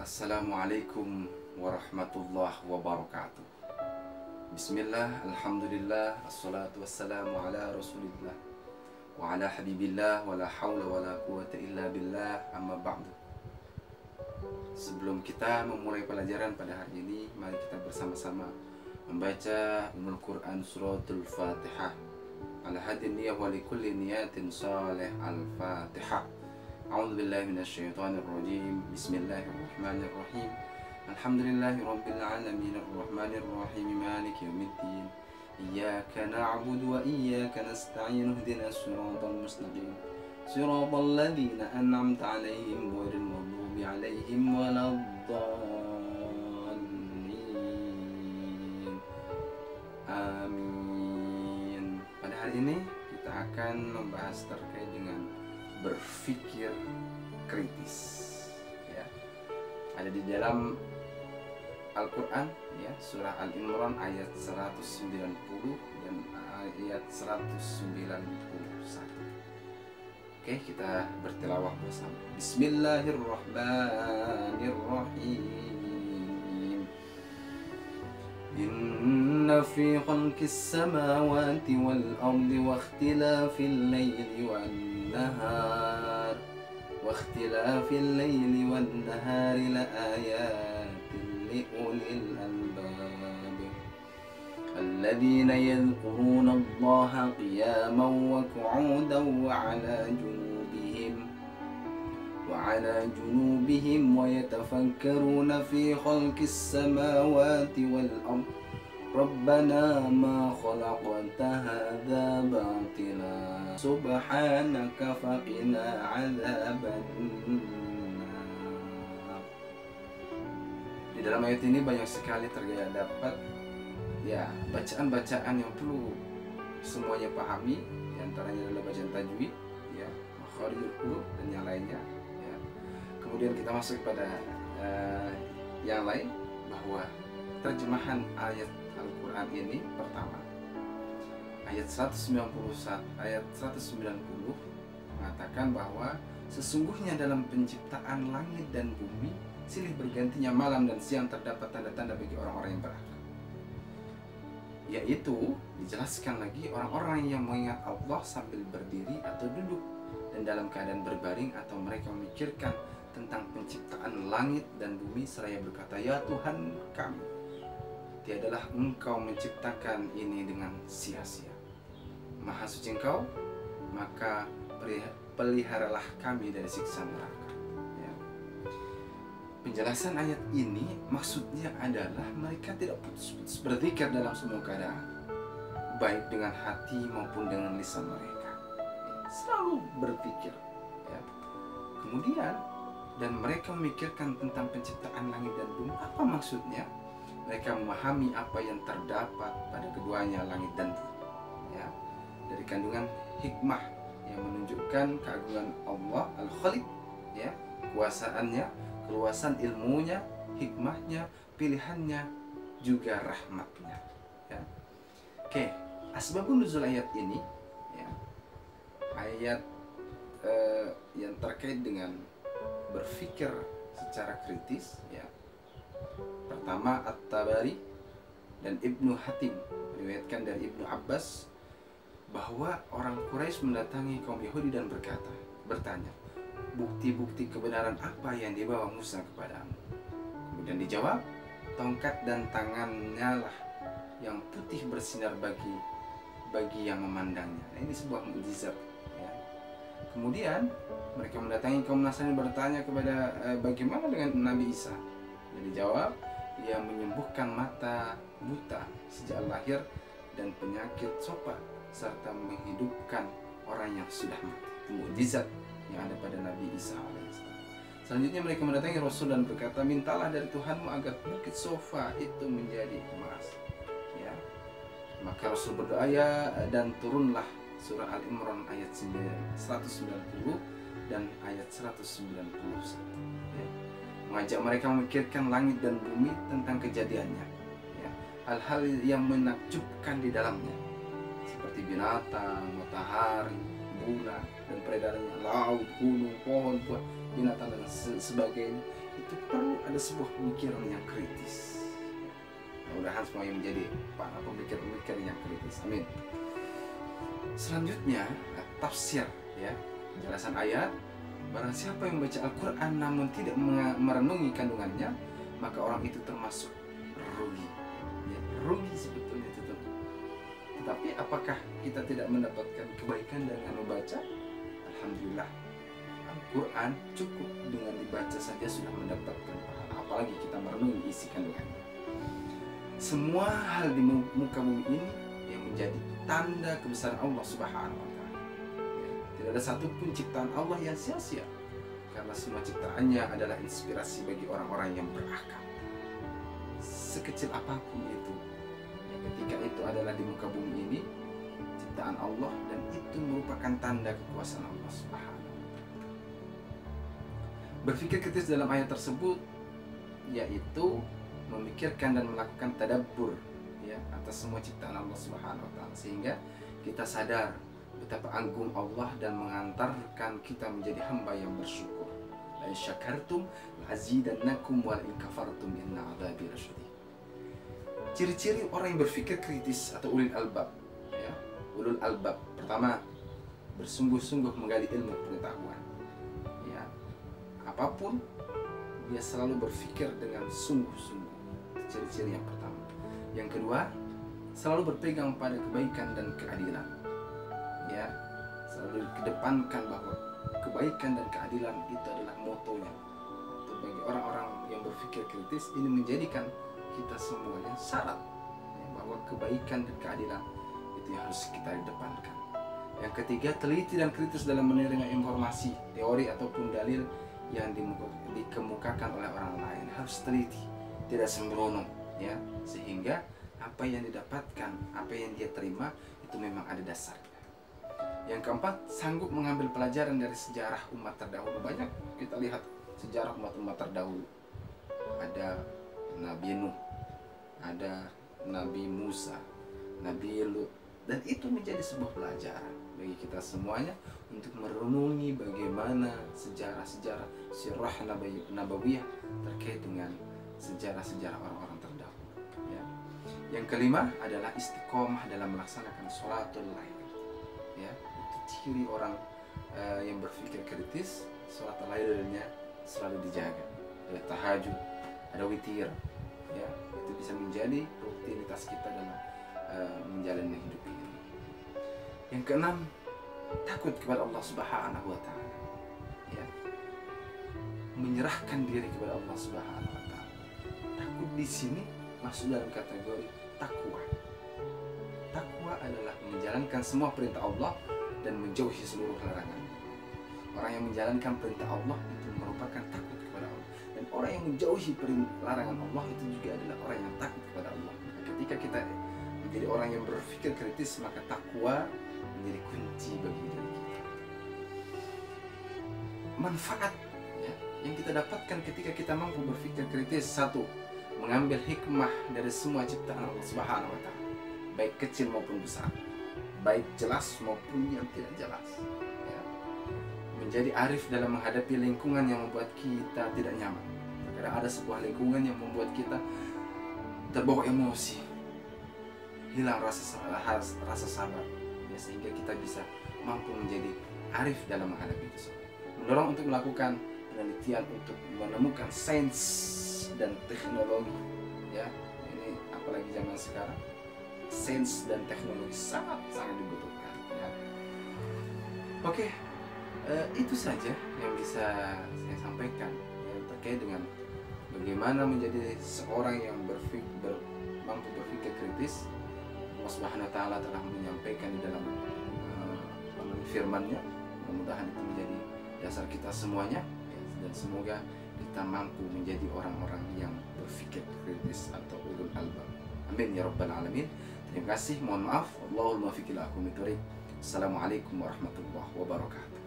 Assalamualaikum warahmatullahi wabarakatuh. Bismillah, alhamdulillah, assalatu wassalamu ala rasulillah wa ala habibillah wa la hawla wa la quwata illa billah, amma ba'du. Sebelum kita memulai pelajaran pada hari ini, mari kita bersama-sama membaca Ummul Quran suratul Fatihah. Ala hadin niyah wa likulli niyatin salih al-Fatihah. A'udzu billahi minasyaitonir rajim. Bismillahirrahmanirrahim. Alhamdulillahi rabbil alamin arrahmanir rahim maliki yaumiddin. Iyyaka na'budu wa iyyaka nasta'in. Ihdinas siratal mustaqim. Siratal ladzina an'amta 'alaihim ghairil maghdubi 'alaihim waladdallin. Amin. Pada hari ini kita akan membahas terkait dengan berpikir kritis, ya. Ada di dalam Al-Quran, ya, surah Al-Imran ayat 190 dan ayat 191. Oke, kita bertilawah bersama. Bismillahirrahmanirrahim. Inna fi khalqis samawati wal ardi wa ikhtilafil laili wan nahar wa ikhtilafil laili wan nahari la ayatin li ulil albab alladhina yadhkuruna Allaha qiyaman wa qu'udan وعلى جنوبهم ويتفكرون في خلق السماوات والأرض ربنا ما خلقت هذا باطلا سبحانك فقنا عذاب النار. Di dalam ayat ini banyak sekali terdapat, ya, bacaan-bacaan yang perlu semuanya pahami. Di antaranya adalah bacaan tajwid, ya, makharijul huruf dan yang lainnya. Kemudian kita masuk pada yang lain, bahwa terjemahan ayat Al-Quran ini pertama, ayat 190 mengatakan bahwa sesungguhnya dalam penciptaan langit dan bumi silih bergantinya malam dan siang terdapat tanda-tanda bagi orang-orang yang berakal. Yaitu dijelaskan lagi orang-orang yang mengingat Allah sambil berdiri atau duduk, dan dalam keadaan berbaring, atau mereka memikirkan tentang penciptaan langit dan bumi seraya berkata, ya Tuhan kami, tiadalah Engkau menciptakan ini dengan sia-sia. Maha suci Engkau, maka peliharalah kami dari siksa neraka. Ya. Penjelasan ayat ini maksudnya adalah mereka tidak putus-putus berzikir dalam semua keadaan, baik dengan hati maupun dengan lisan mereka. Selalu berpikir, ya. Kemudian, dan mereka memikirkan tentang penciptaan langit dan bumi. Apa maksudnya? Mereka memahami apa yang terdapat pada keduanya, langit dan bumi, ya, dari kandungan hikmah yang menunjukkan keagungan Allah Al-Khaliq, ya, kuasaannya, keluasan ilmunya, hikmahnya, pilihannya, juga rahmatnya, ya. Oke, asbabun nuzul ayat ini, ya, ayat yang terkait dengan berpikir secara kritis, ya. Pertama, At-Tabari dan Ibnu Hatim meriwayatkan dari Ibnu Abbas bahwa orang Quraisy mendatangi kaum Yahudi dan bertanya, bukti-bukti kebenaran apa yang dibawa Musa kepadamu? Kemudian dijawab, tongkat dan tangannya lah yang putih bersinar bagi yang memandangnya. Nah, ini sebuah mukjizat, ya. Kemudian mereka mendatangi kaum Nasrani bertanya kepada bagaimana dengan Nabi Isa? Dan dijawab, ia menyembuhkan mata buta sejak lahir dan penyakit sopa, serta menghidupkan orang yang sudah mati. Mukjizat yang ada pada Nabi Isa alaihissalam. Selanjutnya mereka mendatangi Rasul dan berkata, mintalah dari Tuhanmu agar bukit Sofa itu menjadi emas, ya. Maka Rasul berdoa, ya, dan turunlah surah Al-Imran ayat 190 dan ayat 191, ya, mengajak mereka memikirkan langit dan bumi tentang kejadiannya, ya, hal-hal yang menakjubkan di dalamnya, seperti binatang, matahari, bulan, dan peredarannya, laut, gunung, pohon, buah, binatang dan sebagainya, itu perlu ada sebuah pemikiran yang kritis. Mudah-mudahan semua yang menjadi para pemikir-pemikir yang kritis. Amin. Selanjutnya tafsir, ya, penjelasan ayat. Barang siapa yang membaca Al-Quran namun tidak merenungi kandungannya, maka orang itu termasuk rugi, ya, rugi sebetulnya itu. Tetapi apakah kita tidak mendapatkan kebaikan dengan membaca? Alhamdulillah, Al-Quran cukup dengan dibaca saja sudah mendapatkan pahala, apalagi kita merenungi isi kandungannya. Semua hal di muka bumi ini yang menjadi tanda kebesaran Allah Subhanahu wa Ta'ala. Tidak ada satupun ciptaan Allah yang sia-sia, karena semua ciptaannya adalah inspirasi bagi orang-orang yang berakal. Sekecil apapun itu, ketika itu adalah di muka bumi ini, ciptaan Allah, dan itu merupakan tanda kekuasaan Allah Subhanahu wa Ta'ala. Berpikir kritis dalam ayat tersebut yaitu memikirkan dan melakukan tadabbur, ya, atas semua ciptaan Allah Subhanahu wa Ta'ala, sehingga kita sadar betapa agung Allah dan mengantarkan kita menjadi hamba yang bersyukur. La in syakartum la'azidannakum wa la in kafartum inna 'adzabi lasyadid. Ciri-ciri orang yang berpikir kritis atau ulul albab, ya. Ulul albab, pertama, bersungguh-sungguh menggali ilmu pengetahuan, ya. Apapun dia selalu berpikir dengan sungguh-sungguh. Ciri-ciri yang pertama. Yang kedua, selalu berpegang pada kebaikan dan keadilan, ya, selalu dikedepankan bahwa kebaikan dan keadilan itu adalah motonya. Untuk bagi orang-orang yang berpikir kritis, ini menjadikan kita semuanya syarat, ya, bahwa kebaikan dan keadilan itu yang harus kita depankan. Yang ketiga, teliti dan kritis dalam menerima informasi, teori ataupun dalil yang dikemukakan oleh orang lain. Harus teliti, tidak sembrono, ya, sehingga apa yang didapatkan, apa yang dia terima itu memang ada dasarnya. Yang keempat, sanggup mengambil pelajaran dari sejarah umat terdahulu. Banyak kita lihat sejarah umat-umat terdahulu. Ada Nabi Nuh, ada Nabi Musa, Nabi Lut, dan itu menjadi sebuah pelajaran bagi kita semuanya untuk merenungi bagaimana sejarah-sejarah sirah nabawiyah terkait dengan sejarah-sejarah orang-orang terdahulu, ya. Yang kelima adalah istiqomah dalam melaksanakan sholatul lail, ya. Itu ciri orang yang berpikir kritis. Sholatul lailnya selalu dijaga, ada tahajud, ada witir, ya. Itu bisa menjadi rutinitas kita dalam menjalani hidup ini. Yang keenam, takut kepada Allah Subhanahu wa Ta'ala, ya. Menyerahkan diri kepada Allah Subhanahu wa Ta'ala. Takut di sini masuk dalam kategori takwa. Takwa adalah menjalankan semua perintah Allah dan menjauhi seluruh larangan. Orang yang menjalankan perintah Allah itu merupakan takut kepada Allah, dan orang yang menjauhi larangan Allah itu juga adalah orang yang takut kepada Allah. Ketika kita menjadi orang yang berpikir kritis, maka takwa menjadi kunci bagi diri kita. Manfaat, ya, yang kita dapatkan ketika kita mampu berpikir kritis: satu, mengambil hikmah dari semua ciptaan Allah Subhanahu wa Ta'ala, baik kecil maupun besar, baik jelas maupun yang tidak jelas, ya. Menjadi arif dalam menghadapi lingkungan yang membuat kita tidak nyaman. Terkadang ada sebuah lingkungan yang membuat kita terbawa emosi, hilang rasa sabar, ya, sehingga kita bisa mampu menjadi arif dalam menghadapi itu semua. Mendorong untuk melakukan penelitian untuk menemukan sains dan teknologi, ya. Ini apalagi zaman sekarang, sains dan teknologi sangat dibutuhkan, ya. Oke, itu saja yang bisa saya sampaikan, ya, terkait dengan bagaimana menjadi seorang yang mampu berpikir kritis. Allah Subhanahu wa Ta'ala telah menyampaikan di dalam firman-Nya. Mudah-mudahan itu menjadi dasar kita semuanya, ya, dan semoga kita mampu menjadi orang-orang yang berpikir kritis atau ulul albab. Amin ya rabbal alamin. Terima kasih, mohon maaf. Allahul muwaffiq ila aqwamit thoriq. Assalamualaikum warahmatullahi wabarakatuh.